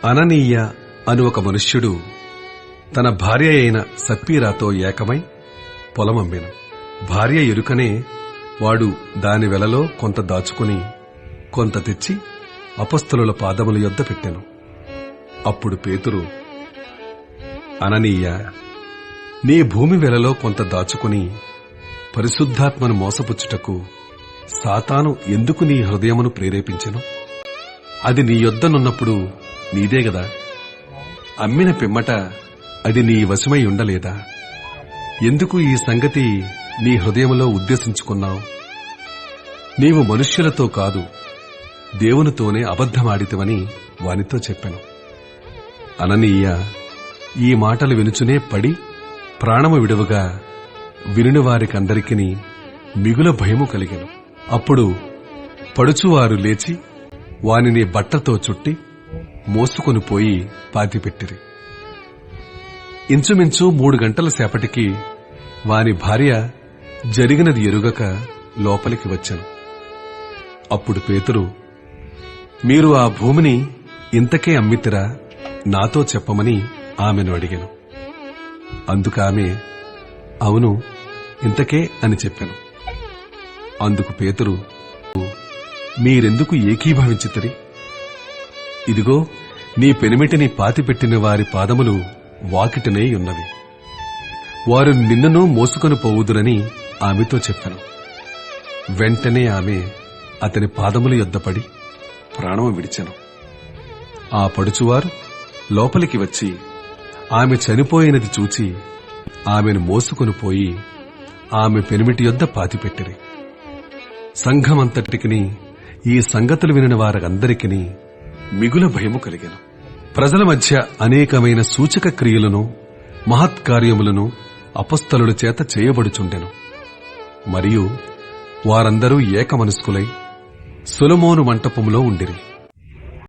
అననీయ అను ఒక మనుష్యుడు తన భార్య అయిన సప్పీరాతో ఏకమై పొలమమ్మెను. భార్య ఎరుకనే వాడు దాని వెలలో కొంత దాచుకుని కొంత తెచ్చి అపొస్తలుల పాదముల యొద్ద పెట్టెను. అప్పుడు పేతురు, అననీయ, నీ భూమి వెలలో కొంత దాచుకుని పరిశుద్ధాత్మను మోసపుచ్చుటకు సాతాను ఎందుకు నీ హృదయమును ప్రేరేపించెను? అది నీ యొద్దనున్నప్పుడు నీదే గదా. అమ్మిన పిమ్మట అది నీ వశమై ఉండలేదా? ఎందుకు ఈ సంగతి నీ హృదయములో ఉద్దేశించుకున్నావు? నీవు మనుష్యులతో కాదు, దేవునితోనే అబద్ధమాడితివని వానితో చెప్పెను. అననీయ ఈ మాటలు వినుచునే పడి ప్రాణము విడువగా వినుని వారికందరికీ మిగుల భయము కలిగెను. అప్పుడు పడుచువారు లేచి వానిని బట్టతో చుట్టి మోసుకొని పోయి పాతిపెట్టిరి. ఇంచుమించు 3 గంటల సేపటికి వాని భార్య జరిగినది ఎరుగక లోపలికి వచ్చెను. అప్పుడు పేతురు, మీరు ఆ భూమిని ఇంతకే అమ్మితిరా? నాతో చెప్పమని ఆమెను అడిగెను. అందుకామె, అవును, ఇంతకే అని చెప్పెను. అందుకు పేతురు, మీరెందుకు ఏకీభవించితిరి? ఇదిగో, నీ పెనిమిటిని పాతిపెట్టిన వారి పాదములు వాకిటనే ఉన్నవి. వారు నిన్నును మోసుకొని పోవుదురని ఆమెతో చెప్పెను. వెంటనే ఆమె అతని పాదముల యొద్దపడి ప్రాణము విడిచెను. ఆ పడుచువారు లోపలికి వచ్చి ఆమె చనిపోయినది చూచి ఆమెను మోసుకొని పోయి ఆమె పెనిమిటి యొద్ద పాతిపెట్టిరి. సంఘమంతటికిని ఈ సంగతులు వినిన వారందరికీ మిగుల భయము కలిగెను. ప్రజల మధ్య అనేకమైన సూచక క్రియలను మహత్కార్యములను అపొస్తలుల చేత చేయబడుచుండెను. మరియు వారందరూ ఏకమనస్కులై సొలొమోను మంటపములో ఉండిరి.